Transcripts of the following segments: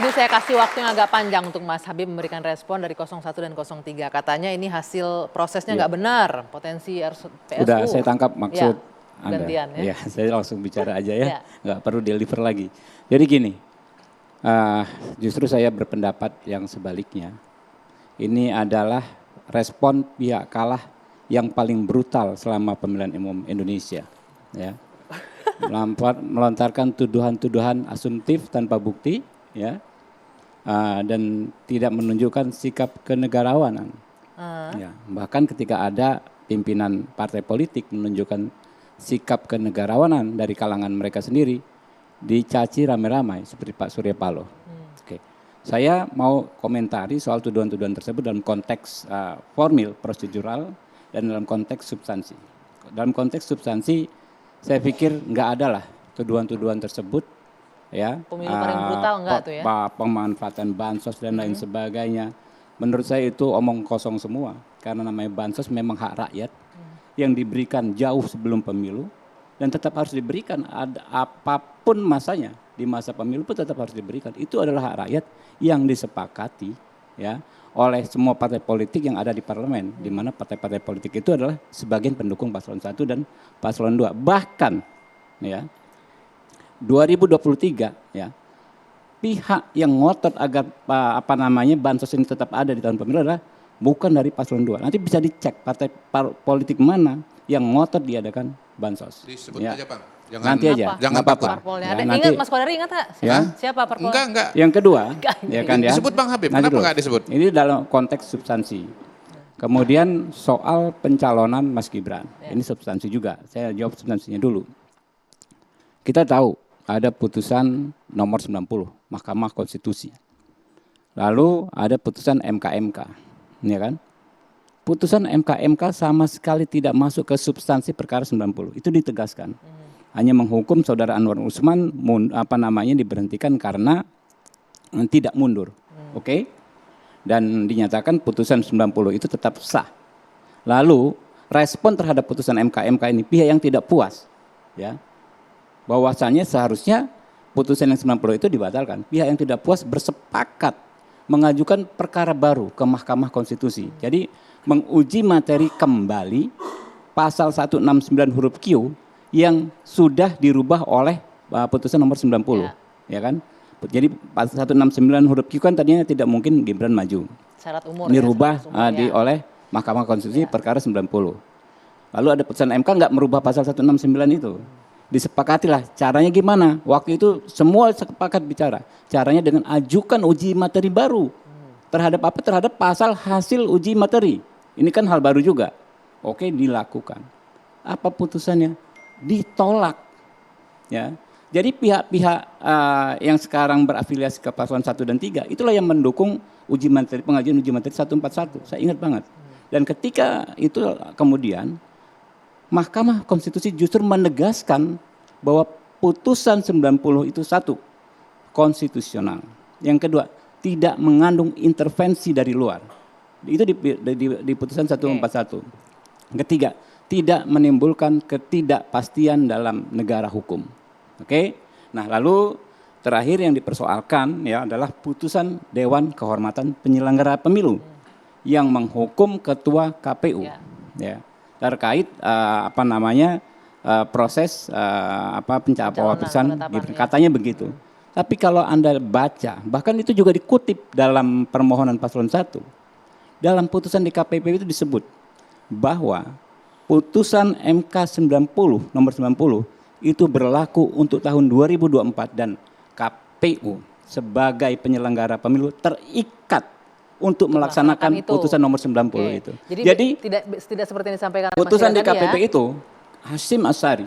Ini saya kasih waktu yang agak panjang untuk Mas Habib memberikan respon dari 01 dan 03. Katanya ini hasil prosesnya nggak benar, potensi PSU. Sudah saya tangkap maksud Anda. Gantian ya. Ya, saya langsung bicara aja ya, Ya. nggak perlu deliver lagi. Jadi gini, justru saya berpendapat yang sebaliknya. Ini adalah respon pihak kalah yang paling brutal selama pemilihan umum Indonesia. Ya. Melontarkan tuduhan-tuduhan asumtif tanpa bukti, ya, dan tidak menunjukkan sikap kenegarawanan. Ya, bahkan ketika ada pimpinan partai politik menunjukkan sikap kenegarawanan dari kalangan mereka sendiri, dicaci ramai-ramai seperti Pak Surya Paloh. Oke, saya mau komentari soal tuduhan-tuduhan tersebut dalam konteks formil, prosedural, dan dalam konteks substansi. Dalam konteks substansi, saya pikir nggak ada lah tuduhan-tuduhan tersebut, ya. Pemilu paling brutal nggak tuh ya? Pemanfaatan bansos dan lain sebagainya. Menurut saya itu omong kosong semua, karena namanya bansos memang hak rakyat yang diberikan jauh sebelum pemilu dan tetap harus diberikan. Ada apapun masanya, di masa pemilu pun tetap harus diberikan. Itu adalah hak rakyat yang disepakati, ya, oleh semua partai politik yang ada di parlemen, di mana partai-partai politik itu adalah sebagian pendukung paslon 1 dan paslon 2. Bahkan, ya, 2023, ya, pihak yang ngotot agar bansos ini tetap ada di tahun pemilu adalah bukan dari paslon 2. Nanti bisa dicek partai politik mana yang ngotot diadakan bansos. Disebut ya. aja, Bang. Jangan, Nanti aja, jangan apa-apa. Parpolnya. Ya, Ada, nanti, ingat Mas Kodari ingat nggak? Ya. Siapa parpol? Enggak. Yang kedua, ya kan ya. Disebut Bang Habib, Nanti kenapa dulu. enggak disebut? Ini dalam konteks substansi. Kemudian soal pencalonan Mas Gibran, ini substansi juga. Saya jawab substansinya dulu. Kita tahu ada putusan nomor 90 Mahkamah Konstitusi. Lalu ada putusan MK-MK, ya kan? Putusan MK-MK sama sekali tidak masuk ke substansi perkara 90. Itu ditegaskan. Hanya menghukum saudara Anwar Usman diberhentikan karena tidak mundur. Oke? Dan dinyatakan putusan 90 itu tetap sah. Lalu respon terhadap putusan MK-MK ini pihak yang tidak puas, ya. Bahwasanya seharusnya putusan yang 90 itu dibatalkan. Pihak yang tidak puas bersepakat mengajukan perkara baru ke Mahkamah Konstitusi. Jadi menguji materi kembali pasal 169 huruf Q yang sudah dirubah oleh putusan nomor 90, ya kan? Jadi pasal 169 huruf Q kan tadinya tidak mungkin Gibran maju. Syarat umur. Dirubah oleh Mahkamah Konstitusi perkara 90. Lalu ada putusan MK nggak merubah pasal 169 itu. Disepakatilah caranya gimana. Waktu itu semua sepakat bicara. Caranya dengan ajukan uji materi baru. Terhadap apa? Terhadap pasal hasil uji materi. Ini kan hal baru juga. Oke, dilakukan. Apa putusannya? Ditolak. Ya. Jadi pihak-pihak yang sekarang berafiliasi ke paslon 1 dan 3 itulah yang mendukung uji materi, pengajuan uji materi 141. Saya ingat banget. Dan ketika itu kemudian Mahkamah Konstitusi justru menegaskan bahwa putusan 90 itu satu, konstitusional. Yang kedua, tidak mengandung intervensi dari luar. Itu di putusan 141. Ketiga, tidak menimbulkan ketidakpastian dalam negara hukum. Oke. Nah, lalu terakhir yang dipersoalkan ya adalah putusan Dewan Kehormatan Penyelenggara Pemilu yang menghukum ketua KPU. Ya. Terkait proses pencapresan katanya begitu. Tapi kalau Anda baca, bahkan itu juga dikutip dalam permohonan paslon 1. Dalam putusan di KPP itu disebut bahwa putusan MK 90 nomor 90 itu berlaku untuk tahun 2024 dan KPU sebagai penyelenggara pemilu terikat untuk melaksanakan putusan nomor 90 itu. Jadi tidak seperti yang disampaikan putusan di KPP itu Hasyim Asyari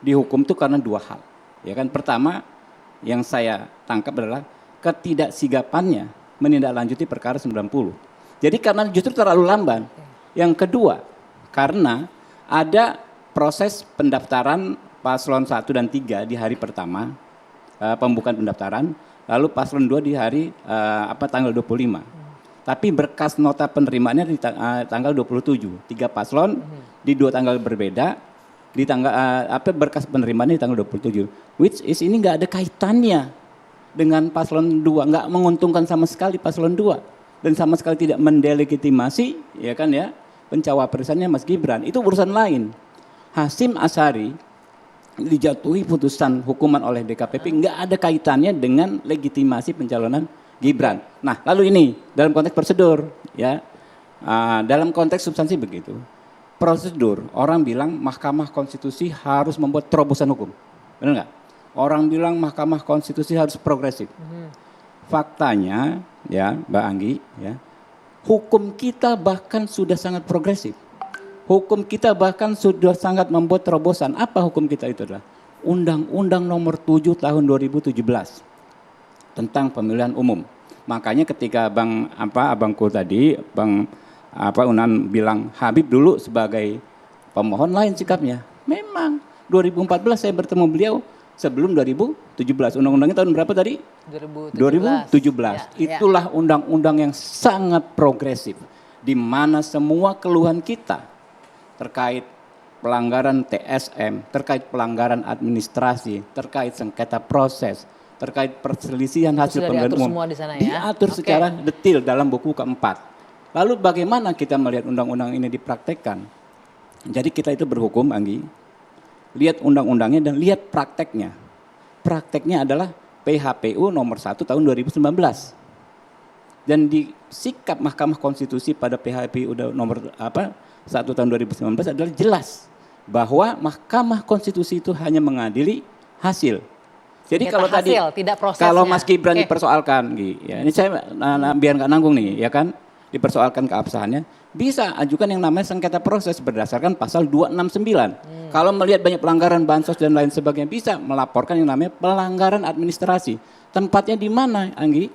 dihukum itu karena dua hal. Ya kan, pertama yang saya tangkap adalah ketidaksigapannya menindaklanjuti perkara 90. Jadi karena justru terlalu lamban. Yang kedua, karena ada proses pendaftaran paslon 1 dan 3 di hari pertama pembukaan pendaftaran, lalu paslon 2 di hari tanggal 25. Tapi berkas nota penerimaannya di tanggal 27. 3 paslon di 2 tanggal berbeda, di tanggal berkas penerimaannya di tanggal 27. Which is ini nggak ada kaitannya dengan paslon 2, nggak menguntungkan sama sekali paslon 2 dan sama sekali tidak mendelegitimasi ya kan ya pencawapresannya Mas Gibran. Itu urusan lain. Hasyim Asyari dijatuhi putusan hukuman oleh DKPP nggak ada kaitannya dengan legitimasi pencalonan Gibran. Nah, lalu ini dalam konteks prosedur ya. Dalam konteks substansi begitu. Prosedur, orang bilang Mahkamah Konstitusi harus membuat terobosan hukum. Benar nggak? Orang bilang Mahkamah Konstitusi harus progresif. Faktanya ya Mbak Anggi ya, hukum kita bahkan sudah sangat progresif. Hukum kita bahkan sudah sangat membuat terobosan. Apa hukum kita itu adalah Undang-Undang Nomor 7 Tahun 2017 tentang pemilihan umum. Makanya ketika abangku tadi, Unan bilang Habib dulu sebagai pemohon lain sikapnya. Memang 2014 saya bertemu beliau sebelum 2017. Undang-undangnya tahun berapa tadi? 2017. Ya, Itulah undang-undang yang sangat progresif di mana semua keluhan kita terkait pelanggaran TSM, terkait pelanggaran administrasi, terkait sengketa proses, terkait perselisihan hasil pemilihan umum semua di sana ya? diatur secara detail dalam buku keempat. Lalu bagaimana kita melihat undang-undang ini dipraktekkan? Jadi kita itu berhukum, Anggi, lihat undang-undangnya dan lihat prakteknya. Prakteknya adalah PHPU nomor 1 tahun 2019. Dan di sikap Mahkamah Konstitusi pada PHPU nomor 1 tahun 2019 adalah jelas bahwa Mahkamah Konstitusi itu hanya mengadili hasil. Jadi kalau tadi tidak prosesnya. Kalau Mas Gibran dipersoalkan, ya ini saya biar nggak nanggung nih, ya kan, dipersoalkan keabsahannya, bisa ajukan yang namanya sengketa proses berdasarkan pasal 269. Kalau melihat banyak pelanggaran bansos dan lain sebagainya, bisa melaporkan yang namanya pelanggaran administrasi. Tempatnya di mana, Anggi?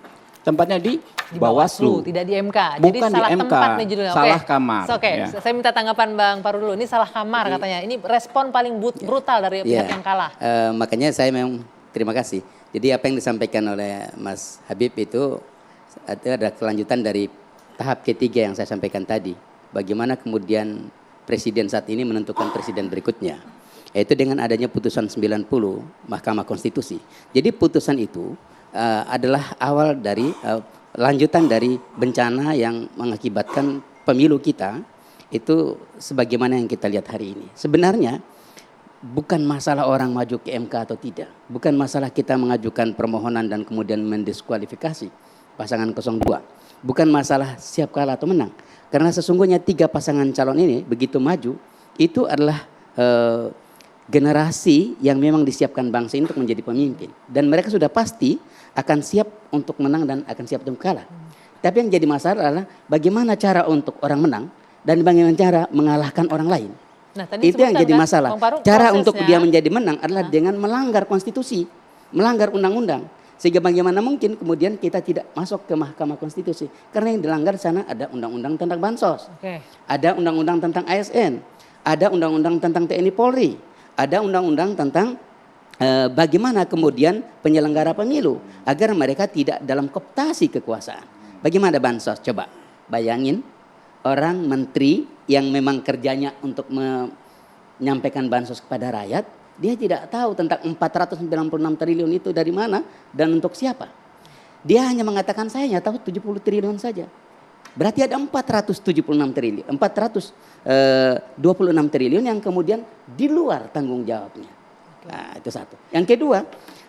Tempatnya di Bawaslu, tidak di MK. Bukan Jadi salah di MK, tempat nih judulnya. salah kamar. Oke, Ya. saya minta tanggapan Bang Paru dulu. Ini salah kamar katanya. Ini respon paling brutal dari pihak yang kalah. Makanya saya memang terima kasih. Jadi apa yang disampaikan oleh Mas Habib itu ada kelanjutan dari tahap ketiga yang saya sampaikan tadi. Bagaimana kemudian presiden saat ini menentukan presiden berikutnya. Yaitu dengan adanya putusan 90 Mahkamah Konstitusi. Jadi putusan itu adalah awal dari lanjutan dari bencana yang mengakibatkan pemilu kita itu sebagaimana yang kita lihat hari ini. Sebenarnya bukan masalah orang maju ke MK atau tidak. Bukan masalah kita mengajukan permohonan dan kemudian mendiskualifikasi pasangan 02. Bukan masalah siap kalah atau menang. Karena sesungguhnya 3 pasangan calon ini begitu maju, itu adalah generasi yang memang disiapkan bangsa ini untuk menjadi pemimpin. Dan mereka sudah pasti akan siap untuk menang dan akan siap untuk kalah. Tapi yang jadi masalah adalah bagaimana cara untuk orang menang dan bagaimana cara mengalahkan orang lain. Nah, tadi itu yang jadi masalah. Cara untuk dia menjadi menang adalah dengan melanggar konstitusi, melanggar undang-undang. Sehingga bagaimana mungkin kemudian kita tidak masuk ke Mahkamah Konstitusi. Karena yang dilanggar di sana ada undang-undang tentang bansos. Ada undang-undang tentang ASN. Ada undang-undang tentang TNI Polri. Ada undang-undang tentang bagaimana kemudian penyelenggara pemilu. Agar mereka tidak dalam kooptasi kekuasaan. Bagaimana bansos? Coba bayangin orang menteri yang memang kerjanya untuk menyampaikan bansos kepada rakyat, dia tidak tahu tentang 496 triliun itu dari mana dan untuk siapa. Dia hanya mengatakan saya hanya tahu 70 triliun saja. Berarti ada 476 triliun, 426 triliun yang kemudian di luar tanggung jawabnya. Nah, itu satu. Yang kedua,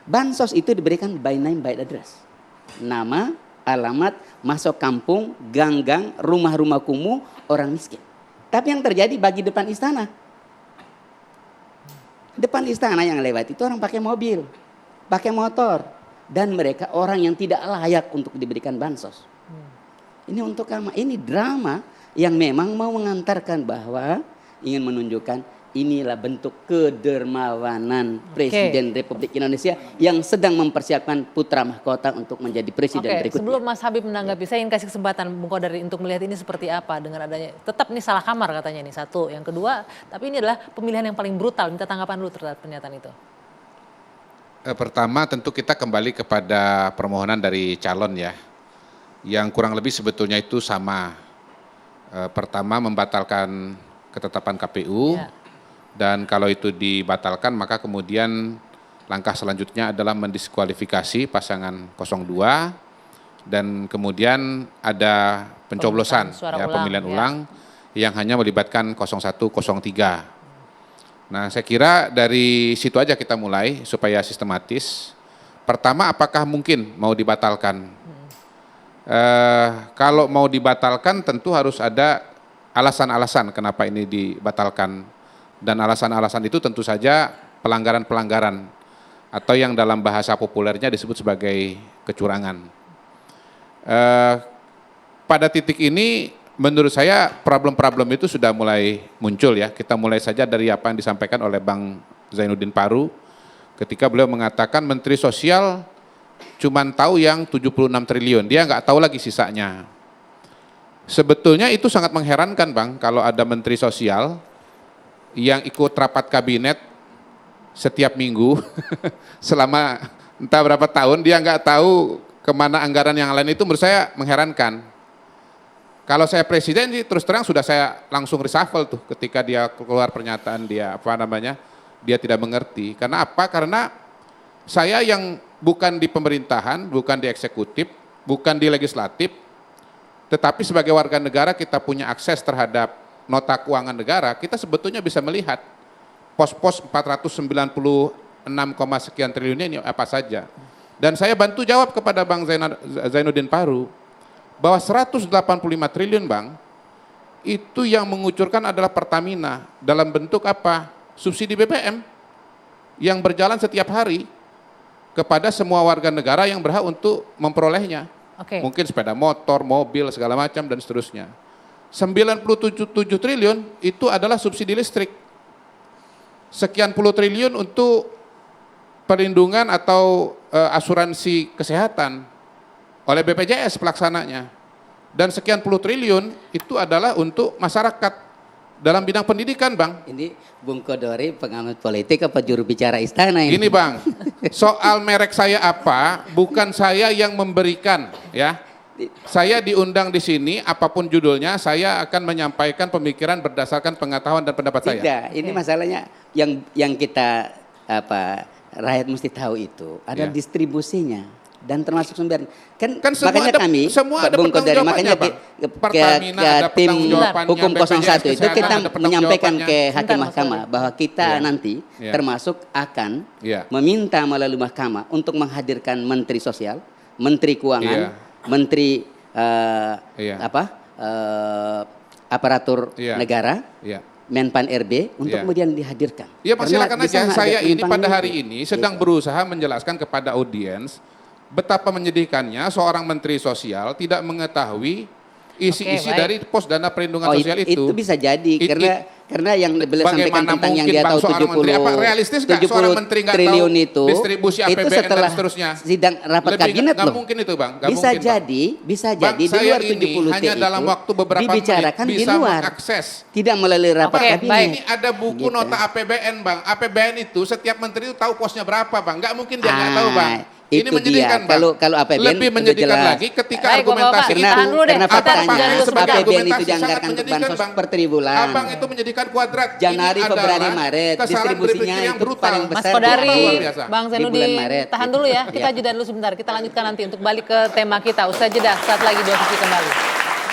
bansos itu diberikan by name by address. Nama, alamat, masuk kampung, gang-gang, rumah-rumah kumuh, orang miskin. Tapi yang terjadi bagi depan istana. Depan istana yang lewat itu orang pakai mobil, pakai motor. Dan mereka orang yang tidak layak untuk diberikan bansos. Ini untuk apa? Ini drama yang memang mau mengantarkan bahwa ingin menunjukkan inilah bentuk kedermawanan Presiden Republik Indonesia yang sedang mempersiapkan putra mahkota untuk menjadi presiden berikutnya. Sebelum Mas Habib menanggapi, saya ingin kasih kesempatan Bung Kodari untuk melihat ini seperti apa dengan adanya, tetap ini salah kamar katanya nih, satu. Yang kedua, tapi ini adalah pemilihan yang paling brutal. Minta tanggapan dulu terhadap pernyataan itu. Pertama tentu kita kembali kepada permohonan dari calon ya, yang kurang lebih sebetulnya itu sama. Pertama membatalkan ketetapan KPU, dan kalau itu dibatalkan maka kemudian langkah selanjutnya adalah mendiskualifikasi pasangan 02 dan kemudian ada pencoblosan pemilihan ulang yang hanya melibatkan 01, 03. Nah, saya kira dari situ aja kita mulai supaya sistematis. Pertama, apakah mungkin mau dibatalkan? Kalau mau dibatalkan tentu harus ada alasan-alasan kenapa ini dibatalkan. Dan alasan-alasan itu tentu saja pelanggaran-pelanggaran atau yang dalam bahasa populernya disebut sebagai kecurangan. Pada titik ini menurut saya problem-problem itu sudah mulai muncul ya. Kita mulai saja dari apa yang disampaikan oleh Bang Zainuddin Paru ketika beliau mengatakan Menteri Sosial cuman tahu yang 76 triliun, dia nggak tahu lagi sisanya. Sebetulnya itu sangat mengherankan Bang, kalau ada Menteri Sosial yang ikut rapat kabinet setiap minggu selama entah berapa tahun, dia nggak tahu kemana anggaran yang lain. Itu menurut saya mengherankan. Kalau saya presiden sih terus terang sudah saya langsung reshuffle tuh ketika dia keluar pernyataan dia dia tidak mengerti. Karena apa? Karena saya yang bukan di pemerintahan, bukan di eksekutif, bukan di legislatif, tetapi sebagai warga negara kita punya akses terhadap nota keuangan negara, kita sebetulnya bisa melihat pos-pos 496, sekian triliunnya ini apa saja. Dan saya bantu jawab kepada Bang Zainuddin Paru bahwa 185 triliun Bang, itu yang mengucurkan adalah Pertamina dalam bentuk apa? Subsidi BBM yang berjalan setiap hari kepada semua warga negara yang berhak untuk memperolehnya. Mungkin sepeda motor, mobil, segala macam dan seterusnya. 97 triliun itu adalah subsidi listrik. Sekian puluh triliun untuk perlindungan atau asuransi kesehatan oleh BPJS pelaksananya. Dan sekian puluh triliun itu adalah untuk masyarakat dalam bidang pendidikan Bang. Ini Bung Kodori pengamat politik apa juru bicara istana ini? Ini Bang, soal merek saya apa, bukan saya yang memberikan ya. Saya diundang di sini, apapun judulnya, saya akan menyampaikan pemikiran berdasarkan pengetahuan dan pendapat saya. Tidak, ini masalahnya yang kita rakyat mesti tahu itu ada distribusinya dan termasuk sumber kan makanya kami Bung Kodari makanya ke tim hukum 01 itu kita menyampaikan ke hakim mahkamah bahwa kita nanti termasuk akan meminta melalui mahkamah untuk menghadirkan Menteri Sosial, Menteri Keuangan, Menteri aparatur negara, Menpan RB untuk kemudian dihadirkan. Ya silakan aja. Saya ini pada hari ini sedang berusaha menjelaskan kepada audiens betapa menyedihkannya seorang Menteri Sosial tidak mengetahui isi-isi dari pos dana perlindungan sosial itu. Itu bisa jadi karena yang beliau sampaikan tentang yang dia tahu 70 triliun itu setelah dan seterusnya. Sidang rapat kabinet loh. Mungkin itu Bang. Bisa jadi di luar 70 T hanya dalam waktu beberapa dibicarakan menit di bisa luar. mengakses. Tidak melalui rapat kabinet. Ini ada buku nota APBN Bang. APBN itu setiap menteri itu tahu posnya berapa Bang. Nggak mungkin dia nggak tahu Bang. Ini menyedihkan Bang. Kalau APBN lebih menyedihkan lagi ketika argumentasi karena faktanya APBN itu sangat dianggarkan untuk bansos Bang. per tribulan. Abang itu menjadikan kuadrat. Januari, Februari, Maret distribusinya itu paling besar. Mas Kodari, di Bang bulan Zainuddin, Maret. tahan dulu ya. Kita jeda dulu sebentar. Kita lanjutkan nanti untuk balik ke tema kita. Usai jeda, saat lagi 2 sisi kembali.